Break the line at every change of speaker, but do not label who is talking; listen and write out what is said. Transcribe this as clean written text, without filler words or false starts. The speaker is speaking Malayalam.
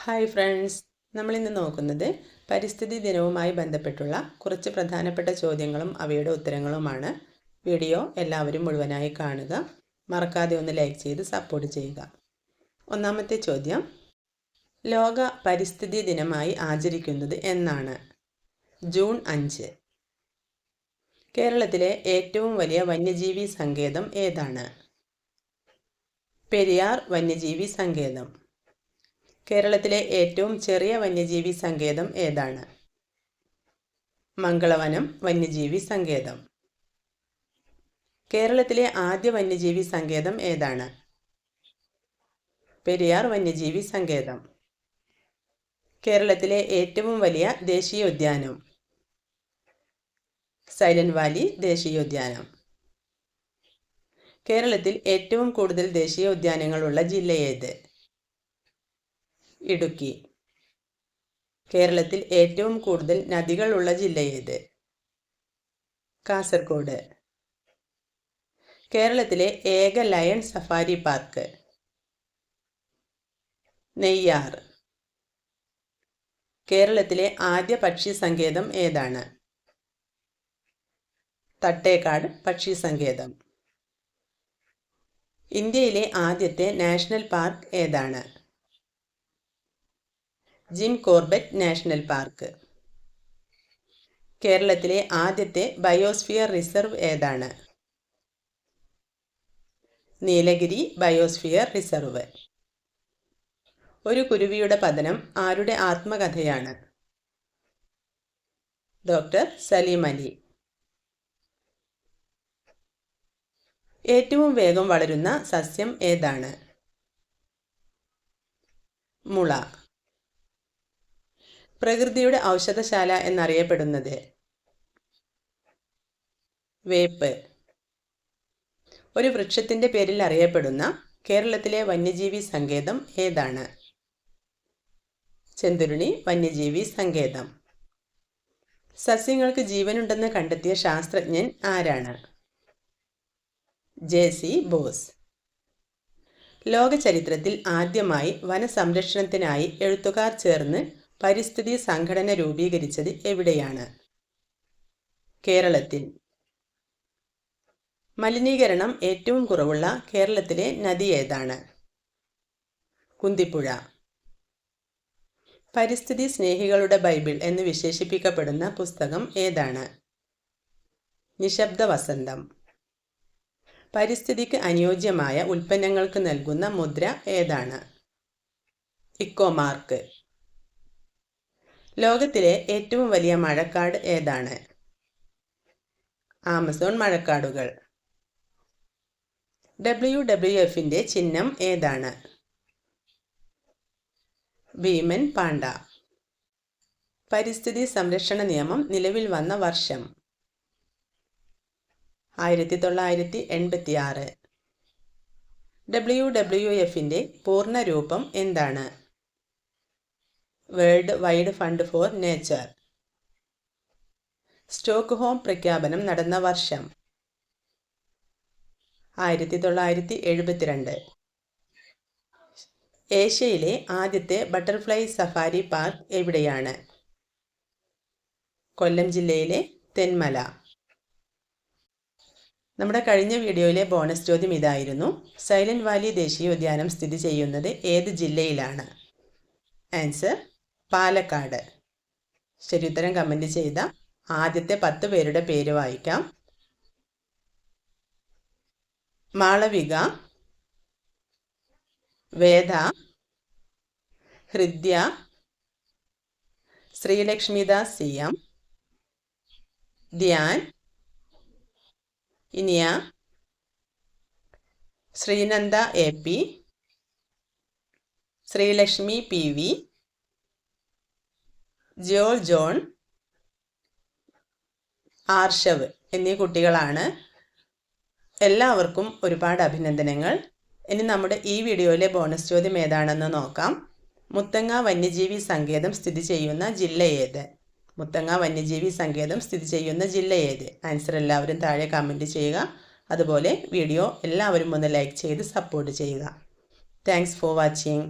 ഹായ് ഫ്രണ്ട്സ്, നമ്മളിന്ന് നോക്കുന്നത് പരിസ്ഥിതി ദിനവുമായി ബന്ധപ്പെട്ടുള്ള കുറച്ച് പ്രധാനപ്പെട്ട ചോദ്യങ്ങളും അവയുടെ ഉത്തരങ്ങളുമാണ്. വീഡിയോ എല്ലാവരും മുഴുവനായി കാണുക. മറക്കാതെ ഒന്ന് ലൈക്ക് ചെയ്ത് സപ്പോർട്ട് ചെയ്യുക. ഒന്നാമത്തെ ചോദ്യം, ലോക പരിസ്ഥിതി ദിനമായി ആചരിക്കുന്നത് എന്നാണ്? ജൂൺ 5. കേരളത്തിലെ ഏറ്റവും വലിയ വന്യജീവി സങ്കേതം ഏതാണ്? പെരിയാർ വന്യജീവി സങ്കേതം. കേരളത്തിലെ ഏറ്റവും ചെറിയ വന്യജീവി സങ്കേതം ഏതാണ്? മംഗളവനം വന്യജീവി സങ്കേതം. കേരളത്തിലെ ആദ്യ വന്യജീവി സങ്കേതം ഏതാണ്? പെരിയാർ വന്യജീവി സങ്കേതം. കേരളത്തിലെ ഏറ്റവും വലിയ ദേശീയോദ്യാനം? സൈലന്റ് വാലി ദേശീയോദ്യാനം. കേരളത്തിൽ ഏറ്റവും കൂടുതൽ ദേശീയോദ്യാനങ്ങളുള്ള ജില്ല ഏത്? ഇടുക്കി. കേരളത്തിൽ ഏറ്റവും കൂടുതൽ നദികളുള്ള ജില്ല ഏത്? കാസർഗോഡ്. കേരളത്തിലെ ഏക ലയൺ സഫാരി പാർക്ക്? നെയ്യാർ. കേരളത്തിലെ ആദ്യ പക്ഷി സങ്കേതം ഏതാണ്? തട്ടേക്കാട് പക്ഷി സങ്കേതം. ഇന്ത്യയിലെ ആദ്യത്തെ നാഷണൽ പാർക്ക് ഏതാണ്? Jim Corbett national park. കേരളത്തിലെ ആദ്യത്തെ ബയോസ്ഫിയർ റിസർവ് ഏതാണ്? Nilgiri biosphere reserve. ഒരു കുരുവിയുടെ പതനം ആരുടെ ആത്മകഥയാണ്? ഡോക്ടർ സലീം അലി. ഏറ്റവും വേഗം വളരുന്ന സസ്യം ഏതാണ്? മുള. പ്രകൃതിയുടെ ഔഷധശാല എന്നറിയപ്പെടുന്നത്? വേപ്പ്. ഒരു വൃക്ഷത്തിന്റെ പേരിൽ അറിയപ്പെടുന്ന കേരളത്തിലെ വന്യജീവി സങ്കേതം ഏതാണ്? ചെന്തുരുണി വന്യജീവി സങ്കേതം. സസ്യങ്ങൾക്ക് ജീവനുണ്ടെന്ന് കണ്ടെത്തിയ ശാസ്ത്രജ്ഞൻ ആരാണ്? ജെ.സി. ബോസ്. ലോക ചരിത്രത്തിൽ ആദ്യമായി വനസംരക്ഷണത്തിനായി എഴുത്തുകാർ ചേർന്ന് പരിസ്ഥിതി സംഘടന രൂപീകരിച്ചത് എവിടെയാണ്? കേരളത്തിൽ. മലിനീകരണം ഏറ്റവും കുറവുള്ള കേരളത്തിലെ നദി ഏതാണ്? കുന്തിപ്പുഴ. പരിസ്ഥിതി സ്നേഹികളുടെ ബൈബിൾ എന്ന് വിശേഷിപ്പിക്കപ്പെടുന്ന പുസ്തകം ഏതാണ്? നിശബ്ദ വസന്തം. പരിസ്ഥിതിക്ക് അനുയോജ്യമായ ഉൽപ്പന്നങ്ങൾക്ക് നൽകുന്ന മുദ്ര ഏതാണ്? ഇക്കോമാർക്ക്. ലോകത്തിലെ ഏറ്റവും വലിയ മഴക്കാട് ഏതാണ്? ആമസോൺ മഴക്കാടുകൾ. WWFന്റെ ചിഹ്നം ഏതാണ്? ഭീമൻ പാണ്ട. പരിസ്ഥിതി സംരക്ഷണ നിയമം നിലവിൽ വന്ന വർഷം? 1986. WWFന്റെ പൂർണ്ണ രൂപം എന്താണ്? World wide fund for nature. Stockholm പ്രഖ്യാപനം നടന്ന വർഷം? 1972. ഏഷ്യയിലെ ആദ്യത്തെ ബട്ടർഫ്ലൈ സഫാരി പാർക്ക് എവിടെയാണ്? കൊല്ലം ജില്ലയിലെ തെന്മല. നമ്മുടെ കഴിഞ്ഞ വീഡിയോയിലെ ബോണസ് ചോദ്യം ഇതായിരുന്നു: സൈലന്റ് വാലി ദേശീയോദ്യാനം സ്ഥിതി ചെയ്യുന്നത് ഏത് ജില്ലയിലാണ്? ആൻസർ പാലക്കാട്. ശരിയുത്തരം കമൻറ്റ് ചെയ്ത ആദ്യത്തെ 10 പേരുടെ പേര് വായിക്കാം: Malavika, Veda, Hridya, Sreelakshmidas CM, Dhyan, Iniya, Sreenanda AP, Sreelakshmi PV, Joel John, Aarshav എന്നീ കുട്ടികളാണ്. എല്ലാവർക്കും ഒരുപാട് അഭിനന്ദനങ്ങൾ. ഇനി നമ്മുടെ ഈ വീഡിയോയിലെ ബോണസ് ചോദ്യം ഏതാണെന്ന് നോക്കാം. മുത്തങ്ങ വന്യജീവി സങ്കേതം സ്ഥിതി ചെയ്യുന്ന ജില്ല ഏത്? മുത്തങ്ങ വന്യജീവി സങ്കേതം സ്ഥിതി ചെയ്യുന്ന ജില്ല ഏത്? ആൻസർ എല്ലാവരും താഴെ കമൻറ്റ് ചെയ്യുക. അതുപോലെ വീഡിയോ എല്ലാവരും ഒന്ന് ലൈക്ക് ചെയ്ത് സപ്പോർട്ട് ചെയ്യുക. Thanks for watching.